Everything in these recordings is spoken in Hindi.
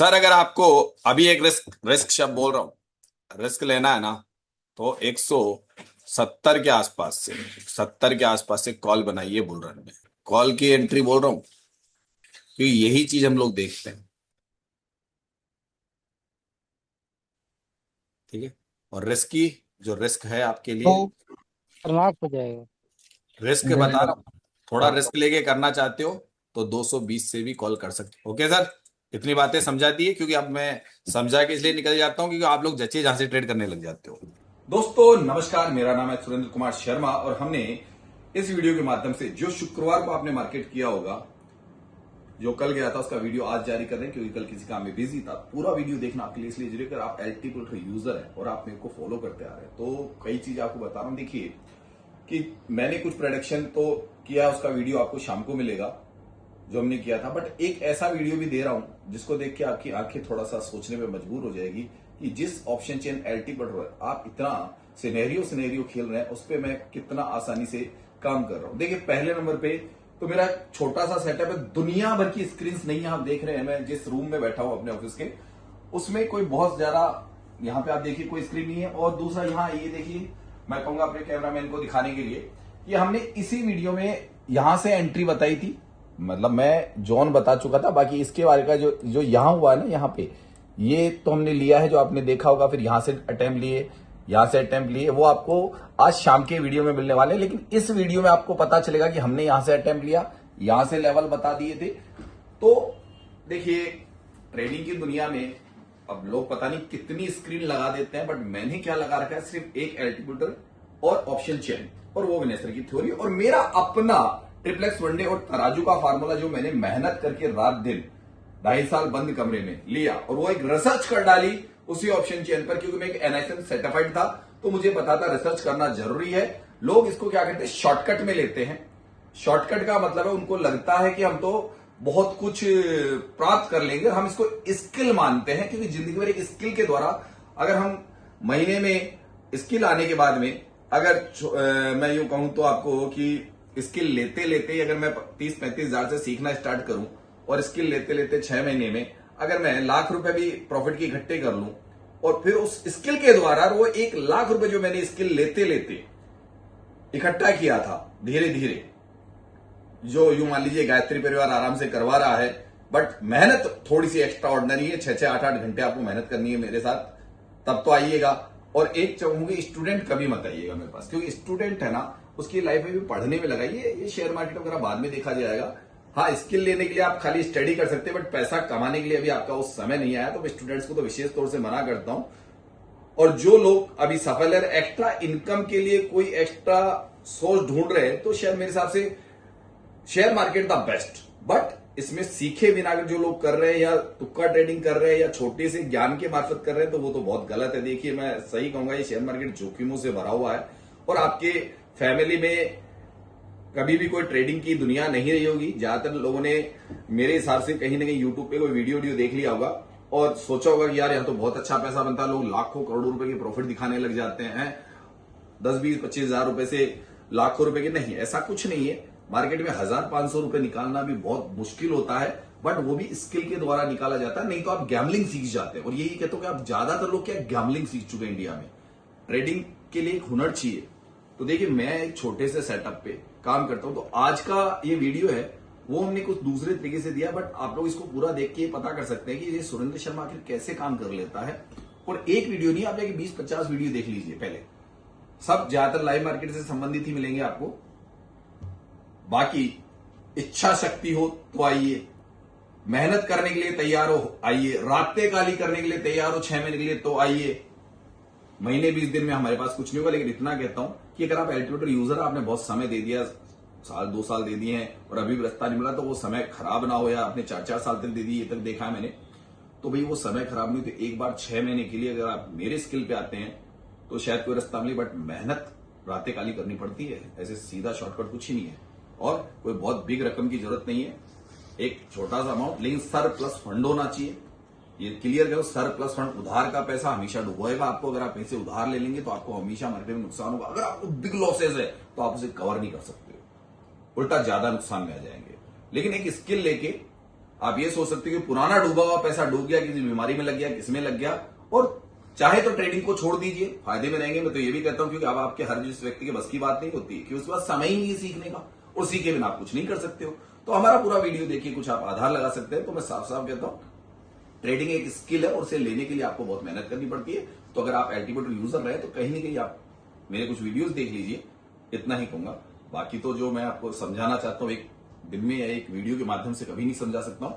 सर अगर आपको अभी एक रिस्क रिस्क शब्द बोल रहा हूं, रिस्क लेना है ना, तो 170 के आसपास से 70 के आसपास से कॉल बनाइए बुलरन में। कॉल की एंट्री बोल रहा हूँ क्योंकि यही चीज हम लोग देखते हैं। ठीक है। और रिस्क की जो रिस्क है आपके तो लिए, खतरनाक हो जाएगा। रिस्क बता रहा हूँ। थोड़ा रिस्क लेके करना चाहते हो तो 220 से भी कॉल कर सकते हो। ओके सर, इतनी बातें समझा दी है क्योंकि अब मैं समझा के इसलिए निकल जाता हूँ क्योंकि आप लोग जच्चे जहां से ट्रेड करने लग जाते हो। दोस्तों नमस्कार, मेरा नाम है सुरेंद्र कुमार शर्मा और हमने इस वीडियो के माध्यम से जो शुक्रवार को आपने मार्केट किया होगा, जो कल गया था उसका वीडियो आज जारी कर रहे हैं क्योंकि कल किसी काम में बिजी था। पूरा वीडियो देखना आपके लिए इसलिए जरूरी, अगर आप एलटी यूजर हैं और आप मेरे को फॉलो करते आ रहे हैं तो कई चीज आपको बता रहा हूं। देखिए कि मैंने कुछ प्रोडक्शन तो किया, उसका वीडियो आपको शाम को मिलेगा जो हमने किया था, बट एक ऐसा वीडियो भी दे रहा हूं जिसको देख के आपकी आंखें थोड़ा सा सोचने में मजबूर हो जाएगी कि जिस ऑप्शन चेन एलटी पर आप इतना सिनेरियो सिनेरियो खेल रहे हैं उस पर मैं कितना आसानी से काम कर रहा हूं। देखिए पहले नंबर पे तो मेरा छोटा सा सेटअप है, दुनिया भर की स्क्रीन नहीं है। आप देख रहे हैं मैं जिस रूम में बैठा हूं अपने ऑफिस के, उसमें कोई बहुत ज्यादा यहाँ पे आप देखिए कोई स्क्रीन नहीं है। और दूसरा यहाँ ये देखिए, मैं कहूंगा अपने कैमरामैन को दिखाने के लिए कि हमने इसी वीडियो में यहां से एंट्री बताई थी, मतलब मैं जोन बता चुका था। बाकी इसके बारे का जो जो यहां हुआ है ना, यहाँ पे ये तो हमने लिया है जो आपने देखा होगा। फिर यहां से अटेम्प्ट लिए, यहां से अटेम्प्ट लिए, वो आपको आज शाम के वीडियो में मिलने वाले हैं। लेकिन इस वीडियो में आपको पता चलेगा कि हमने यहां से अटेम्प्ट लिया, यहां से लेवल बता दिए थे। तो देखिए ट्रेडिंग की दुनिया में अब लोग पता नहीं कितनी स्क्रीन लगा देते हैं, बट मैंने क्या लगा रखा है, सिर्फ एक एल्टीट्यूडर और ऑप्शन चेन और वो विनेस्टर की थ्योरी और मेरा अपना ट्रिप्लेक्स वनडे और तराजू का फार्मूला जो मैंने मेहनत करके रात दिन 2.5 साल बंद कमरे में लिया और वो एक रिसर्च कर डाली उसी ऑप्शन चेन पर, क्योंकि मैं एक एनआईएसएम सर्टिफाइड था तो मुझे पता था रिसर्च करना जरूरी है। लोग इसको क्या कहते हैं, शॉर्टकट में लेते हैं। शॉर्टकट का मतलब है उनको लगता है कि हम तो बहुत कुछ प्राप्त कर लेंगे, हम इसको स्किल मानते हैं क्योंकि जिंदगी में एक स्किल के द्वारा अगर हम महीने में स्किल आने के बाद में अगर मैं यूं कहूं तो आपको कि स्किल लेते लेते अगर मैं 30-35 हजार से सीखना स्टार्ट करूं और स्किल लेते लेते 6 महीने में अगर मैं लाख रुपए भी प्रॉफिट की इकट्ठे कर लूं और फिर उस स्किल के द्वारा वो 1 लाख रुपए जो मैंने स्किल लेते लेते इकट्ठा किया था धीरे धीरे, जो यूं मान लीजिए गायत्री परिवार आराम से करवा रहा है, बट मेहनत थोड़ी सी एक्स्ट्रा ऑर्डिनरी है। 6-8 घंटे आपको मेहनत करनी है मेरे साथ, तब तो आइएगा। और एक चाहूंगी स्टूडेंट कभी मत आइएगा मेरे पास, क्योंकि स्टूडेंट है ना उसकी लाइफ में भी पढ़ने में लगाइए। ये शेयर मार्केट वगैरह बाद में देखा जाएगा। हाँ, स्किल लेने के लिए आप खाली स्टडी कर सकते हैं, बट पैसा कमाने के लिए अभी आपका उस समय नहीं आया, तो मैं स्टूडेंट्स को तो विशेष तौर से मना करता हूं। और जो लोग अभी सफल है, एक्स्ट्रा इनकम के लिए कोई एक्स्ट्रा सोर्स ढूंढ रहे हैं, तो शायद मेरे हिसाब से share market the best. But इसमें सीखे बिना अगर जो लोग कर रहे हैं या तुक्का ट्रेडिंग कर रहे हैं या छोटे से ज्ञान के मार्फत कर रहे हैं तो वो तो बहुत गलत है। देखिए मैं सही कहूंगा, ये शेयर मार्केट जोखिमों से भरा हुआ है और आपके फैमिली में कभी भी कोई ट्रेडिंग की दुनिया नहीं रही होगी। ज्यादातर लोगों ने मेरे हिसाब से कहीं ना कहीं यूट्यूब पे कोई वीडियो देख लिया होगा और सोचा होगा कि यार यहाँ तो बहुत अच्छा पैसा बनता है, लोग लाखों करोड़ों रुपए के प्रॉफिट दिखाने लग जाते हैं। 10-20-25 हजार रुपए से लाखों रुपए के, नहीं, ऐसा कुछ नहीं है। मार्केट में 1,000-500 रुपए निकालना भी बहुत मुश्किल होता है, बट वो भी स्किल के द्वारा निकाला जाता है। नहीं तो आप गैमलिंग सीख जाते हैं। और यही कहते हो कि आप ज्यादातर लोग क्या गैमलिंग सीख चुके हैं इंडिया में। ट्रेडिंग के लिए एक हुनर चाहिए। तो देखिए मैं एक छोटे से सेटअप पे काम करता हूं, तो आज का ये वीडियो है वो हमने कुछ दूसरे तरीके से दिया, बट आप लोग इसको पूरा देख के पता कर सकते हैं कि ये सुरेंद्र शर्मा आखिर कैसे काम कर लेता है। और एक वीडियो नहीं, आप 20-50 वीडियो देख लीजिए पहले, सब ज्यादातर लाइव मार्केट से संबंधित ही मिलेंगे आपको। बाकी इच्छा शक्ति हो तो आइए, मेहनत करने के लिए तैयार हो आइए, रातें काली करने के लिए तैयार हो 6 महीने के लिए तो आइए। महीने 20 दिन में हमारे पास कुछ नहीं होगा, लेकिन इतना कहता हूं कि अगर आप एल्टीट्यूडर यूजर, आपने बहुत समय दे दिया, 1-2 साल दे दिए हैं और अभी भी रास्ता नहीं मिला, तो वो समय खराब ना हो, या आपने 4-4 साल तक दे दिए, ये तक देखा है मैंने, तो भाई वो समय खराब नहीं। तो एक बार 6 महीने के लिए अगर आप मेरे स्किल पे आते हैं तो शायद कोई रास्ता मिले, बट मेहनत रातें काली करनी पड़ती है। ऐसे सीधा शॉर्टकट कुछ ही नहीं है और कोई बहुत बिग रकम की जरूरत नहीं है, एक छोटा सा अमाउंट, लेकिन सर प्लस फंड होना चाहिए। ये क्लियर करो, सर प्लस फंड। उधार का पैसा हमेशा डुबोएगा आपको। अगर आप पैसे उधार ले लेंगे तो आपको हमेशा मार्केट में नुकसान होगा। अगर आपको बिग लॉसेज है तो आप उसे कवर नहीं कर सकते, उल्टा ज्यादा नुकसान में आ जाएंगे। लेकिन एक स्किल लेके आप ये सोच सकते हो कि पुराना डूबा हुआ पैसा डूब गया, किसी बीमारी में लग गया, किसमें लग गया, और चाहे तो ट्रेडिंग को छोड़ दीजिए, फायदे में रहेंगे। मैं तो ये भी कहता हूं क्योंकि अब आपके हर जिस व्यक्ति के बस की बात नहीं होती है कि उसके पास समय ही नहीं है सीखने का, और सीखे बिना आप कुछ नहीं कर सकते हो। तो हमारा पूरा वीडियो देखिए, कुछ आप आधार लगा सकते हैं। तो मैं साफ साफ कहता हूं, ट्रेडिंग एक स्किल है और उसे लेने के लिए आपको बहुत मेहनत करनी पड़ती है। तो अगर आप एल्टीमेट यूजर रहे तो कहीं ना कहीं आप मेरे कुछ वीडियोस देख लीजिए, इतना ही कहूंगा। बाकी तो जो मैं आपको समझाना चाहता हूं एक दिन में या एक वीडियो के माध्यम से कभी नहीं समझा सकता हूं।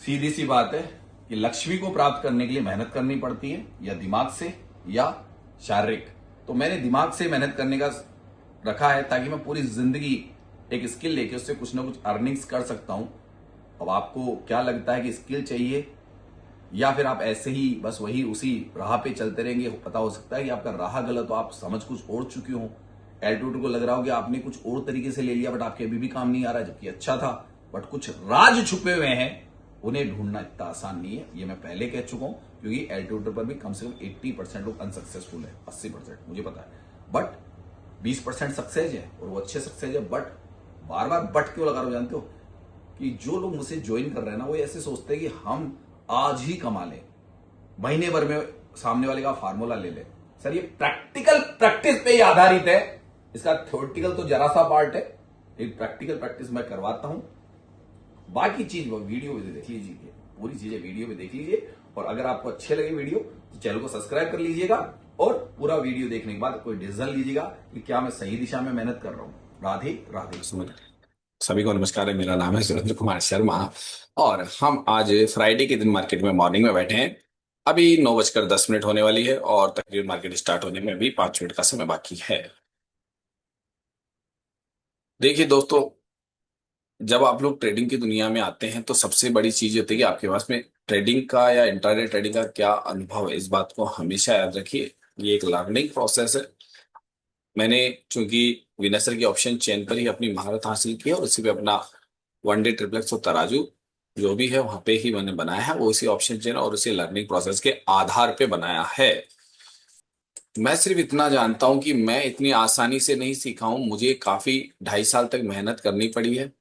सीधी सी बात है कि लक्ष्मी को प्राप्त करने के लिए मेहनत करनी पड़ती है, या दिमाग से या शारीरिक। तो मैंने दिमाग से मेहनत करने का रखा है ताकि मैं पूरी जिंदगी एक स्किल लेके उससे कुछ ना कुछ अर्निंग्स कर सकता हूं। अब आपको क्या लगता है कि स्किल चाहिए, या फिर आप ऐसे ही बस वही उसी राह पे चलते रहेंगे? पता हो सकता है कि आपका राह गलत हो, आप समझ कुछ और चुके हो, एल्टीट्यूड को लग रहा हो कि आपने कुछ और तरीके से ले लिया, बट आपके अभी भी काम नहीं आ रहा, जबकि अच्छा था। बट कुछ राज छुपे हुए हैं, उन्हें ढूंढना इतना आसान नहीं है। ये मैं पहले कह चुका हूं, क्योंकि एल्टीट्यूड पर भी कम से कम 80% लोग अनसक्सेसफुल है, 80% मुझे पता है। बट 20% सक्सेस है, और वो अच्छे सक्सेस है। बट बार बार बट क्यों लगा रहा हूं जानते हो? कि जो लोग मुझसे ज्वाइन कर रहे हैं ना, वो ऐसे सोचते हैं कि हम आज ही कमा लें, महीने भर में सामने वाले का फार्मूला ले ले। सर ये प्रैक्टिकल प्रैक्टिस पे ही आधारित है, इसका थ्योरेटिकल तो जरा सा पार्ट है, एक प्रैक्टिकल प्रैक्टिस मैं करवाता हूं। बाकी चीज वो वीडियो में देख लीजिए, पूरी चीजें वीडियो में देख लीजिए। और अगर आपको अच्छे लगे वीडियो तो चैनल को सब्सक्राइब कर लीजिएगा, और पूरा वीडियो देखने के बाद कोई डिसीजन लीजिएगा कि क्या मैं सही दिशा में मेहनत कर रहा हूं। राधे राधे। सभी को नमस्कार है, मेरा नाम है सुरेंद्र कुमार शर्मा, और हम आज फ्राइडे के दिन मार्केट में मॉर्निंग में बैठे हैं। अभी 9:10 होने वाली है, और तकरीबन मार्केट स्टार्ट होने में भी 5 मिनट का समय बाकी है। देखिए दोस्तों, जब आप लोग ट्रेडिंग की दुनिया में आते हैं तो सबसे बड़ी चीज होती है कि आपके पास में ट्रेडिंग का या इंट्राडे ट्रेडिंग का क्या अनुभव है। इस बात को हमेशा याद रखिए, ये एक लर्निंग प्रोसेस है। मैंने चूंकि विनसर के ऑप्शन चेन पर ही अपनी महारत हासिल की है, और उसी पे अपना वन डे ट्रिप्लेक्स और तराजू जो भी है वहां पे ही मैंने बनाया है, वो इसी ऑप्शन चेन और उसी लर्निंग प्रोसेस के आधार पे बनाया है। मैं सिर्फ इतना जानता हूं कि मैं इतनी आसानी से नहीं सीखा हूं, मुझे काफी 2.5 साल तक मेहनत करनी पड़ी है।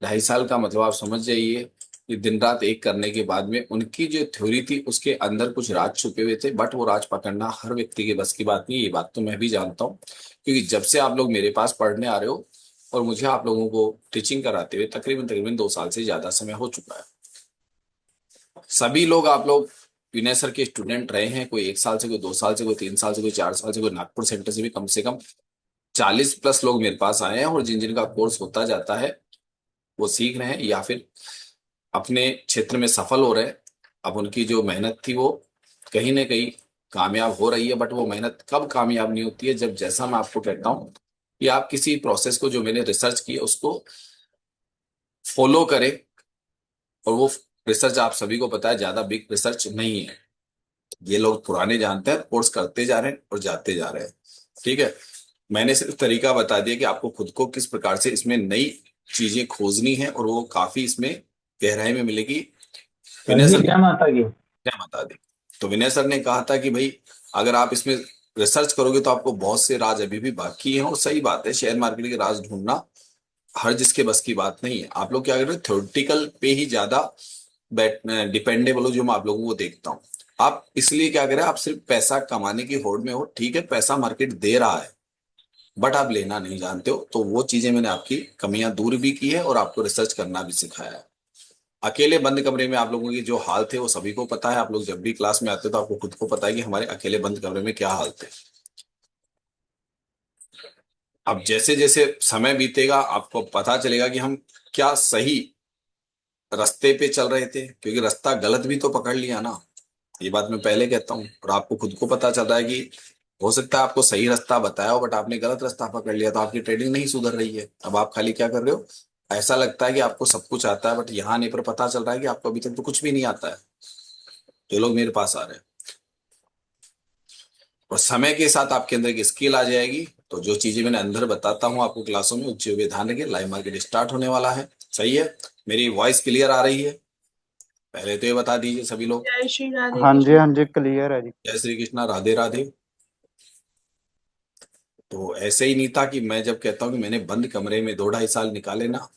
2.5 साल का मतलब आप समझ जाइए कि दिन रात एक करने के बाद में उनकी जो थ्योरी थी उसके अंदर कुछ राज छुपे हुए थे, बट वो राज पकड़ना हर व्यक्ति के बस की बात नहीं, ये बात तो मैं भी जानता हूँ। क्योंकि जब से आप लोग मेरे पास पढ़ने आ रहे हो और मुझे आप लोगों को टीचिंग कराते हुए तकरीबन तकरीबन 2 साल से ज्यादा समय हो चुका है। सभी लोग आप लोग विनय सर के स्टूडेंट रहे हैं, कोई 1 साल से, कोई 2 साल से, कोई 3 साल से, कोई 4 साल से, कोई नागपुर सेंटर से भी कम से कम 40+ लोग मेरे पास आए हैं, और जिन जिन का कोर्स होता जाता है वो सीख रहे हैं या फिर अपने क्षेत्र में सफल हो रहे हैं। अब उनकी जो मेहनत थी वो कहीं ना कहीं कामयाब हो रही है, बट वो मेहनत कब कामयाब नहीं होती है? जब, जैसा मैं आपको कहता हूँ कि आप किसी प्रोसेस को जो मैंने रिसर्च की है उसको फॉलो करें, और वो रिसर्च आप सभी को पता है ज्यादा बिग रिसर्च नहीं है। ये लोग पुराने जानते हैं, कोर्स करते जा रहे हैं और जाते जा रहे हैं। ठीक है, मैंने सिर्फ तरीका बता दिया कि आपको खुद को किस प्रकार से इसमें नई चीजें खोजनी है, और वो काफी इसमें गहराई में मिलेगी। सर विनय जी सर क्या माता की। क्या बता दें। तो विनय सर ने कहा था कि भाई अगर आप इसमें रिसर्च करोगे तो आपको बहुत से राज अभी भी बाकी हैं, और सही बात है, शेयर मार्केट के राज ढूंढना हर जिसके बस की बात नहीं है। आप लोग क्या कर रहे हो, थ्योरेटिकल पे ही ज्यादा बैठ डिपेंडेबल हो, जो मैं आप लोगों को देखता हूँ। आप इसलिए क्या करें, आप सिर्फ पैसा कमाने की होड़ में हो। ठीक है, पैसा मार्केट दे रहा है, बट आप लेना नहीं जानते हो। तो वो चीजें मैंने आपकी कमियां दूर भी की है, और आपको रिसर्च करना भी सिखाया है। अकेले बंद कमरे में आप लोगों की जो हाल थे वो सभी को पता है। आप लोग जब भी क्लास में आते हो तो आपको खुद को पता है कि हमारे अकेले बंद कमरे में क्या हाल थे। अब जैसे जैसे समय बीतेगा आपको पता चलेगा कि हम क्या सही रास्ते पे चल रहे थे, क्योंकि रास्ता गलत भी तो पकड़ लिया ना। ये बात मैं पहले कहता हूँ, और आपको खुद को पता चल रहा है कि हो सकता है आपको सही रास्ता बताया हो, बट आपने गलत रास्ता पकड़ लिया, तो आपकी ट्रेडिंग नहीं सुधर रही है। अब आप खाली क्या कर रहे हो, ऐसा लगता है कि आपको सब कुछ आता है, बट यहाँ नहीं, पर पता चल रहा है कि आपको अभी तक तो कुछ भी नहीं आता है। जो लोग मेरे पास आ रहे हैं, और समय के साथ आपके अंदर एक स्किल आ जाएगी। तो जो चीजें मैंने अंदर बताता हूँ आपको क्लासों में, उच्च वे ध्यान रखिए। लाइव मार्केट स्टार्ट होने वाला है, सही है? मेरी वॉइस क्लियर आ रही है? पहले तो ये बता दीजिए सभी लोग। जय श्री राधे हाँ कृष्ण। जी क्लियर है जी। जय श्री कृष्णा, राधे राधे। तो ऐसे ही नहीं था कि मैं जब कहता हूँ कि मैंने बंद कमरे में 2-2.5 साल निकाले ना,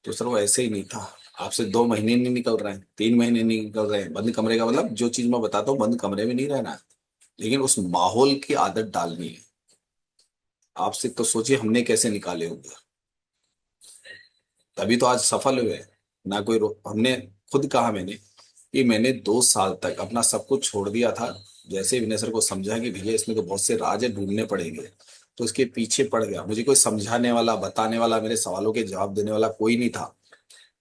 तो सर वो ऐसे ही नहीं था। आपसे 2 महीने नहीं निकल रहे हैं, 3 महीने नहीं निकल रहे हैं। बंद कमरे का मतलब जो चीज मैं बताता हूँ, बंद कमरे में नहीं रहना है, लेकिन उस माहौल की आदत डालनी है। आपसे तो सोचिए हमने कैसे निकाले होंगे, तभी तो आज सफल हुए। ना कोई हमने खुद कहा, मैंने कि मैंने 2 साल तक अपना सब कुछ छोड़ दिया था। जैसे विनय सर को समझा कि भैया इसमें तो बहुत से राज है, ढूंढने पड़ेंगे, तो उसके पीछे पड़ गया। मुझे कोई समझाने वाला, बताने वाला, मेरे सवालों के जवाब देने वाला कोई नहीं था।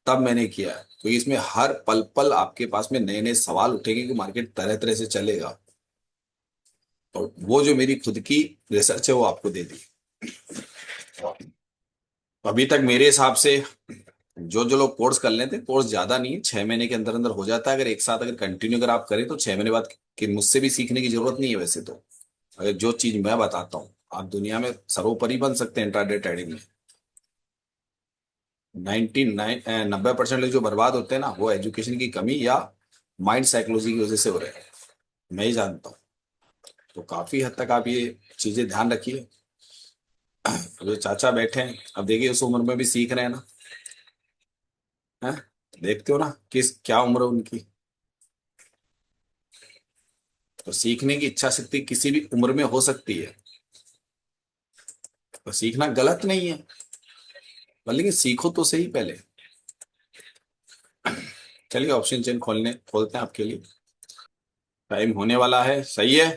तब मैंने किया है, क्योंकि इसमें हर पल पल आपके पास में नए नए सवाल उठेंगे कि मार्केट तरह तरह से चलेगा। और वो जो मेरी खुद की रिसर्च है वो आपको दे दी। अभी तक मेरे हिसाब से जो जो लोग कोर्स कर लेते हैं, कोर्स ज्यादा नहीं है, 6 महीने के अंदर अंदर हो जाता है। अगर एक साथ अगर कंटिन्यू अगर आप करें तो 6 महीने बाद कि मुझसे भी सीखने की जरूरत नहीं है वैसे तो। अगर जो चीज मैं बताता हूँ, आप दुनिया में सर्वोपरि बन सकते हैं इंट्राडे ट्रेडिंग में। 90% लोग जो बर्बाद होते हैं ना, वो एजुकेशन की कमी या माइंड साइकोलॉजी की वजह से हो रहे हैं। मैं ही जानता हूँ। तो काफी हद तक आप ये चीजें ध्यान रखिए। जो चाचा बैठे हैं, अब देखिए उस उम्र में भी सीख रहे हैं ना, है? देखते हो ना किस क्या उम्र है उनकी। तो सीखने की इच्छा शक्ति किसी भी उम्र में हो सकती है। तो सीखना गलत नहीं है, पर लेकिन सीखो तो सही पहले। चलिए ऑप्शन चेन खोलते हैं आपके लिए। टाइम होने वाला है, सही है।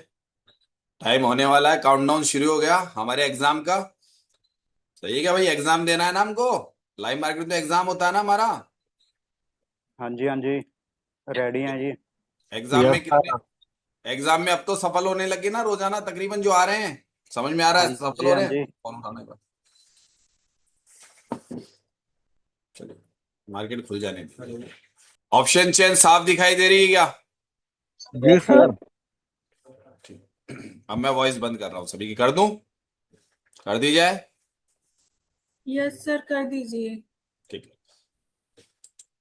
टाइम होने वाला है, काउंटडाउन शुरू हो गया हमारे एग्जाम का। सही है क्या भाई, एग्जाम देना है ना हमको। लाइव मार्केट में तो एग्जाम होता है ना हमारा। हाँ जी, हाँ जी, रेडी हैं जी। एग्जाम यस में कितने, सर। एग्जाम में अब तो सफल होने लगे ना रोजाना तकरीबन जो आ रहे हैं। समझ में आ रहा हाँ है सफल जी, हो हाँ रहे हैं जी। कौन उठाने का। चलिए मार्केट खुल जाने दीजिए। ऑप्शन चेन साफ दिखाई दे रही है क्या? जी सर। ठीक, अब मैं वॉइस बंद कर रहा हूँ, सभी की कर दूं? कर दी जाए? यस सर, कर दीजिए। ठीक है।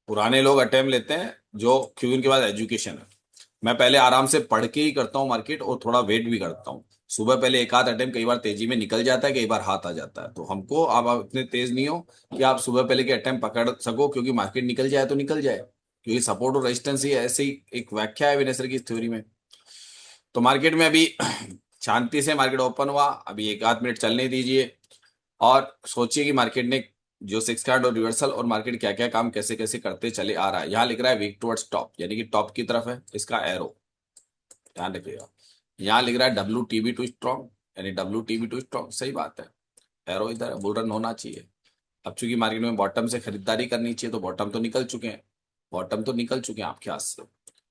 पुराने लोग अटेम्प्ट लेते हैं जो, क्योंकि उनके पास एजुकेशन है। मैं पहले आराम से पढ़ के ही करता हूँ मार्केट, और थोड़ा वेट भी करता हूँ। सुबह पहले एक आध अटेम्प्ट कई बार तेजी में निकल जाता है, कई बार हाथ आ जाता है। तो हमको आप इतने तेज नहीं हो कि आप सुबह पहले के अटेम्प्ट पकड़ सको, क्योंकि मार्केट निकल जाए तो निकल जाए। क्योंकि सपोर्ट और रेजिस्टेंस ही ऐसे ही एक व्याख्या है विनेसर की थ्योरी में। तो मार्केट में अभी शांति से मार्केट ओपन हुआ, अभी एक आध मिनट चलने दीजिए। और सोचिए कि मार्केट ने जो 6 कार्ड और रिवर्सल और मार्केट क्या क्या काम कैसे कैसे करते चले आ रहा है। यहाँ लिख रहा है वीक टुवर्ड्स टॉप, यानी कि टॉप की तरफ है इसका एरो, ध्यान रखिएगा। यहाँ लिख रहा है WTB टू स्ट्रॉन्ग, यानी WTB टू स्ट्रॉन्ग, सही बात है। एरो इधर बुल रन होना चाहिए। अब चूंकि मार्केट में बॉटम से खरीदारी करनी चाहिए, तो बॉटम तो निकल चुके हैं। बॉटम तो निकल चुके हैं आपके हाथ से।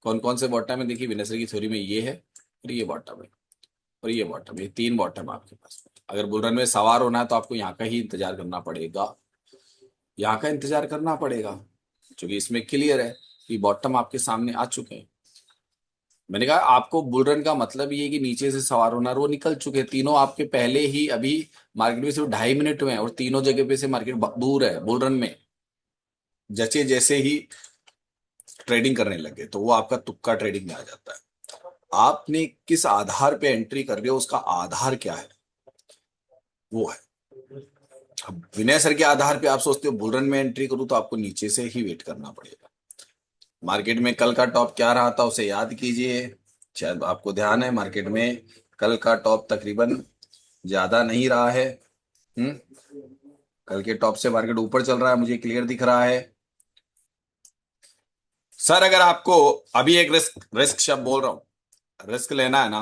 कौन कौन से बॉटम है देखिए, विनेसर की थ्योरी में ये है, और ये बॉटम है, और ये बॉटम, ये 3 बॉटम है आपके पास में। अगर बुल रन में सवार होना है तो आपको यहाँ का ही इंतजार करना पड़ेगा, यहाँ का इंतजार करना पड़ेगा। क्योंकि इसमें क्लियर है कि बॉटम आपके सामने आ चुके हैं। मैंने कहा आपको बुल रन का मतलब ये है कि नीचे से सवार होना, और वो निकल चुके हैं तीनों आपके पहले ही। अभी मार्केट में सिर्फ 2.5 मिनट में है, और तीनों जगह पे से मार्केट दूर है बुल रन में। जैसे जैसे ही ट्रेडिंग करने लगे तो वो आपका तुक्का ट्रेडिंग में आ जाता है। आपने किस आधार पे एंट्री कर रहे हो, उसका आधार क्या है, वो है। अब विनय सर के आधार पे आप सोचते हो बुल रन में एंट्री करूं, तो आपको नीचे से ही वेट करना पड़ेगा। मार्केट में कल का टॉप क्या रहा था उसे याद कीजिए। शायद आपको ध्यान है, मार्केट में कल का टॉप तकरीबन ज्यादा नहीं रहा है। हम्म कल के टॉप से मार्केट ऊपर चल रहा है, मुझे क्लियर दिख रहा है। सर अगर आपको अभी एक रिस्क रिस्क शब्द बोल रहा हूं, रिस्क लेना है ना,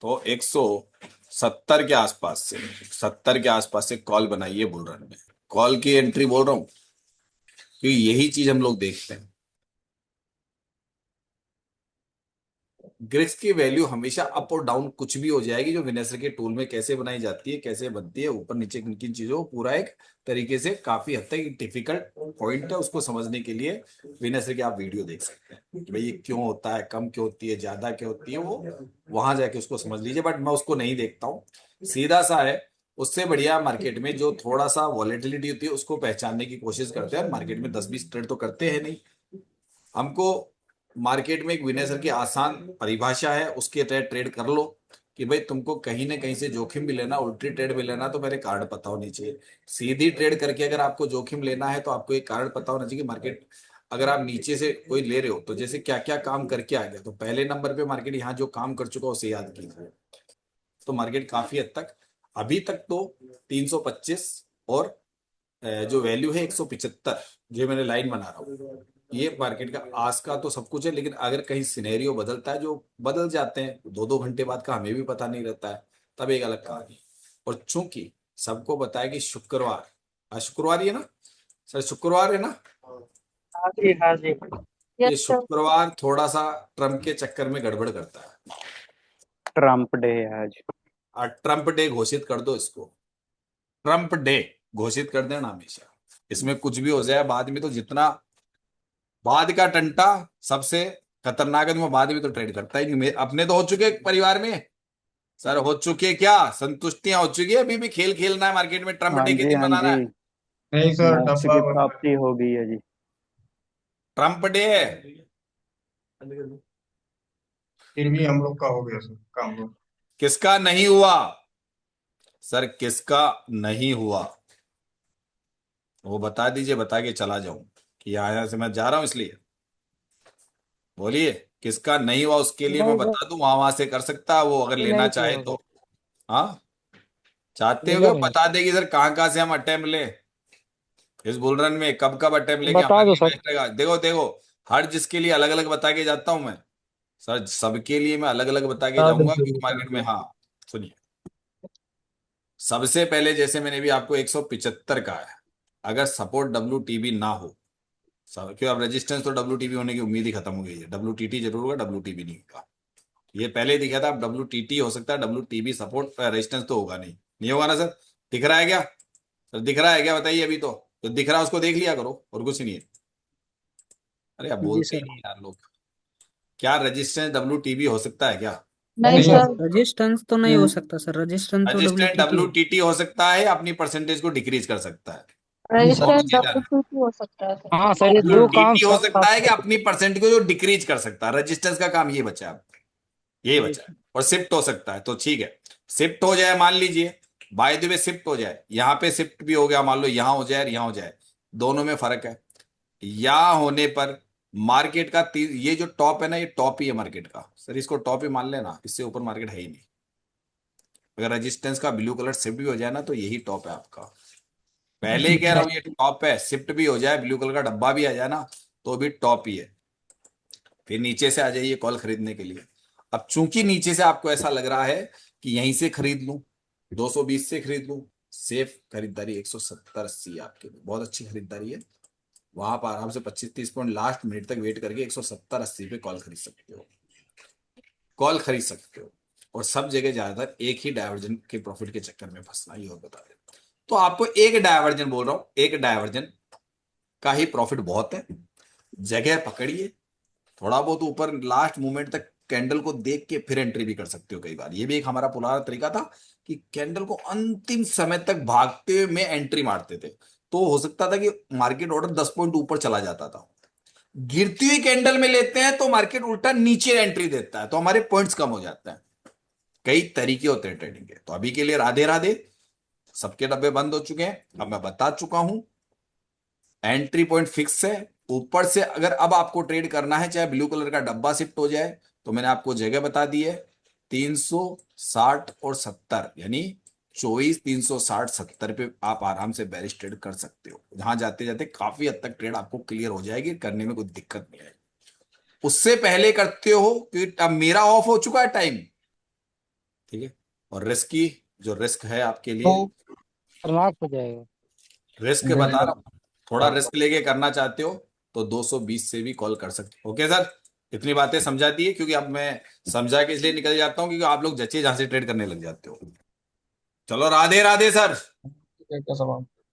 तो 170 के आसपास से, 70 के आसपास से कॉल बनाइए बुल रन में। कॉल की एंट्री बोल रहा हूं, क्योंकि यही चीज हम लोग देखते हैं। ग्रिक्स की वैल्यू हमेशा अप और डाउन कुछ भी हो जाएगी। जो विनेसर के टूल में कैसे बनाई जाती है, कैसे बनती है, ऊपर नीचे किन किन चीजों को, पूरा एक तरीके से काफी हद तक डिफिकल्ट पॉइंट है। उसको समझने के लिए विनेसर के आप वीडियो देख सकते हैं कि भाई ये क्यों होता है, कम क्यों होती है, ज्यादा क्यों होती है, वो वहां जाके उसको समझ लीजिए। बट मैं उसको नहीं देखता हूँ, सीधा सा है। उससे बढ़िया मार्केट में जो थोड़ा सा वॉलेटिलिटी होती है उसको पहचानने की कोशिश करते हैं। मार्केट में 10-20 ट्रेड तो करते हैं नहीं हमको। मार्केट में एक विनय सर की आसान परिभाषा है, उसके तहत ट्रेड कर लो। कि भाई तुमको कहीं ना कहीं से जोखिम भी लेना, उल्टी ट्रेड भी लेना, तो मेरे कार्ड पता होनी चाहिए। सीधी ट्रेड करके अगर आपको जोखिम लेना है तो आपको एक कार्ड पता होना चाहिए कि मार्केट अगर आप नीचे से कोई ले रहे हो तो जैसे क्या क्या काम करके आ गया। तो पहले नंबर पे मार्केट यहाँ जो काम कर चुका है उसे याद कीजिए। तो मार्केट काफी हद तक अभी तक तो 325 और जो वैल्यू है 175, जो मैंने लाइन बना रहा हूँ, ये मार्केट का आज का तो सब कुछ है। लेकिन अगर कहीं सिनेरियो बदलता है, जो बदल जाते हैं 2-2 घंटे बाद का हमें भी पता नहीं रहता है, तब एक अलग कहानी है। और चूंकि सबको बताया कि शुक्रवार, आज शुक्रवार ही है ना सर, शुक्रवार है ना, हाँ जी हाँ जी। ये यस सर। शुक्रवार थोड़ा सा ट्रम्प के चक्कर में गड़बड़ करता है। ट्रम्प डे है आज। ट्रम्प डे घोषित कर दो इसको, ट्रम्प डे घोषित कर देना हमेशा। इसमें कुछ भी हो जाए बाद में, तो जितना बाद का टंटा सबसे खतरनाक है, तो मैं बाद में तो ट्रेड करता ही नहीं। अपने तो हो चुके परिवार में सर, हो चुके क्या, संतुष्टियां हो चुकी है। अभी भी खेल खेलना है मार्केट में, ट्रम्प हाँ डे के जी दिन हाँ मनाना जी, है। नहीं सर, मोक्ष डब्बा की बना। प्राप्ति हो गई है जी। ट्रम्प डे है। फिर भी हम लोग का हो गया सर काम लोग। किसका नहीं हुआ सर, किसका नहीं हुआ वो बता दीजिए, बता के चला जाऊं कि यहाँ से मैं जा रहा हूं इसलिए। बोलिए किसका नहीं हुआ, उसके लिए मैं नहीं सर, बता दूं, वहां वहां से कर सकता है वो अगर लेना नहीं चाहे किया तो। सर। हाँ, चाहते हो मिला क्या नहीं। बता देगी सर कहाँ कहाँ से हम अटेम्प्ट ले, इस बुल रन में कब कब अटेम्प्ट लेके बता हमारे दो लिए सर। बेस्ट रहेगा। देखो देखो, हर जिसके लिए अलग अलग बता के जाता हूं मैं सर, सबके लिए मैं अलग अलग बता के जाऊंगा क्योंकि मार्केट में, हाँ सुनिए, सबसे पहले जैसे मैंने भी आपको 175 का है, अगर सपोर्ट डब्ल्यू टीबी ना हो, क्यों अब रेजिस्टेंस तो डब्ल्यू टीबी होने की उम्मीद ही खत्म हो गई है। डब्ल्यू टीटी जरूर होगा, डब्ल्यू टीबी नहीं होगा। ये पहले ही दिखा था, अब डब्ल्यू टीटी हो सकता है, डब्ल्यू टीबी सपोर्ट रेजिस्टेंस तो होगा नहीं। नहीं होगा ना सर, दिख रहा है क्या सर, दिख रहा है क्या बताइए। अभी तो दिख रहा है, उसको देख लिया करो और कुछ नहीं है। अरे आप जी बोलते ही सर। नहीं यार लोग। क्या रेजिस्टेंस डब्ल्यू टीबी हो सकता है क्या? नहीं नहीं सर। रजिस्टेंस तो नहीं हो सकता सर, रजिस्टेंस तो रजिस्टेंस डब्ल्यूटीटी डब्ल्यू है। टी हो सकता है, अपनी परसेंटेज को डिक्रीज कर सकता है। और रजिस्टेंस कुछ नहीं जाना। डब्ल्यू हो सकता है सर। हाँ सर, ये डब्ल्यू दो काम टीटी हो साथ सकता है कि साथ। अपनी परसेंट को जो डिक्रीज कर सकता है। रजिस्टेंस का काम ये बचा है, अब यही जी बचा है। और शिफ्ट हो सकता है, तो ठीक है, शिफ्ट हो जाए मान लीजिए, बाय द वे शिफ्ट हो जाए, यहाँ पे शिफ्ट भी हो गया, मान लो यहाँ हो जाए यहाँ हो जाए, दोनों में फर्क है। यहाँ होने पर मार्केट का ये जो टॉप है ना, ये टॉप ही है मार्केट का सर, इसको टॉप ही मान लेना, इससे ऊपर मार्केट है ही नहीं। अगर रेजिस्टेंस का ब्लू कलर शिफ्ट भी हो जाए ना, तो यही टॉप है आपका। पहले ही कह रहा हूं ये टॉप है, शिफ्ट भी हो जाए, ब्लू कलर का डब्बा भी आ जाए ना, तो भी टॉप ही है। फिर नीचे से आ जाइए कॉल खरीदने के लिए। अब चूंकि नीचे से आपको ऐसा लग रहा है कि यहीं से खरीद लूं, 220 से खरीद लूं, सेफ खरीदारी 170-80 आपके लिए बहुत अच्छी खरीदारी है। वहां पर आराम से 25-30 पॉइंट लास्ट मिनट तक वेट करके 170-80 पे कॉल खरीद सकते हो, कॉल खरीद सकते हो। और सब जगह ज्यादातर एक ही डायवर्जन के प्रॉफिट के चक्कर में फंसना, ये और बता दें तो आपको एक डायवर्जन बोल रहा हूं, एक डायवर्जन का ही प्रॉफिट बहुत है। जगह पकड़िए, थोड़ा बहुत ऊपर लास्ट मोमेंट तक कैंडल को देख के फिर एंट्री भी कर सकते हो। कई बार ये भी एक हमारा पुराना तरीका था कि कैंडल को अंतिम समय तक भागते हुए में एंट्री मारते थे, तो हो सकता था कि मार्केट ऑर्डर 10 पॉइंट ऊपर चला जाता था। गिरती हुई कैंडल में लेते हैं तो मार्केट उल्टा नीचे एंट्री देता है, तो हमारे पॉइंट्स कम हो जाते हैं। कई तरीके होते हैं ट्रेडिंग के। तो अभी के लिए राधे राधे, सबके डब्बे बंद हो चुके हैं, अब मैं बता चुका हूं, एंट्री पॉइंट फिक्स है। ऊपर से अगर अब आपको ट्रेड करना है, चाहे ब्लू कलर का डब्बा शिफ्ट हो जाए, तो मैंने आपको जगह बता दी है 360 और 70, यानी 24, 360, 70 पे आप आराम से बेरिश ट्रेड कर सकते हो। जहां जाते जाते काफी हद तक ट्रेड आपको क्लियर हो जाएगी, करने में कोई दिक्कत नहीं आएगी। उससे पहले करते हो कि अब मेरा ऑफ हो चुका है टाइम, ठीक है। और रिस्क की जो रिस्क है आपके लिए, तो खतरनाक हो जाएगा। रिस्क बता रहा हूं, थोड़ा रिस्क लेके करना चाहते हो तो 220 से भी कॉल कर सकते हो। ओके सर, इतनी बातें समझा दी है, क्योंकि अब मैं समझा के इसलिए निकल जाता हूं क्योंकि आप लोग जच्चे जहां से ट्रेड करने लग जाते हो। चलो राधे राधे सर,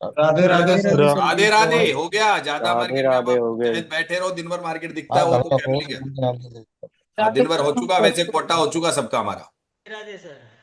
राधे राधे सर। राधे राधे हो गया ज्यादा राधे मार्केट में। अब राधे आप हो गए। चाहे बैठे रहो, दिन भर मार्केट दिखता है वो तो क्या मिलेगा। हाँ, राधे दिन भर हो चुका, वैसे कोटा हो चुका सबका हमारा। राधे सर।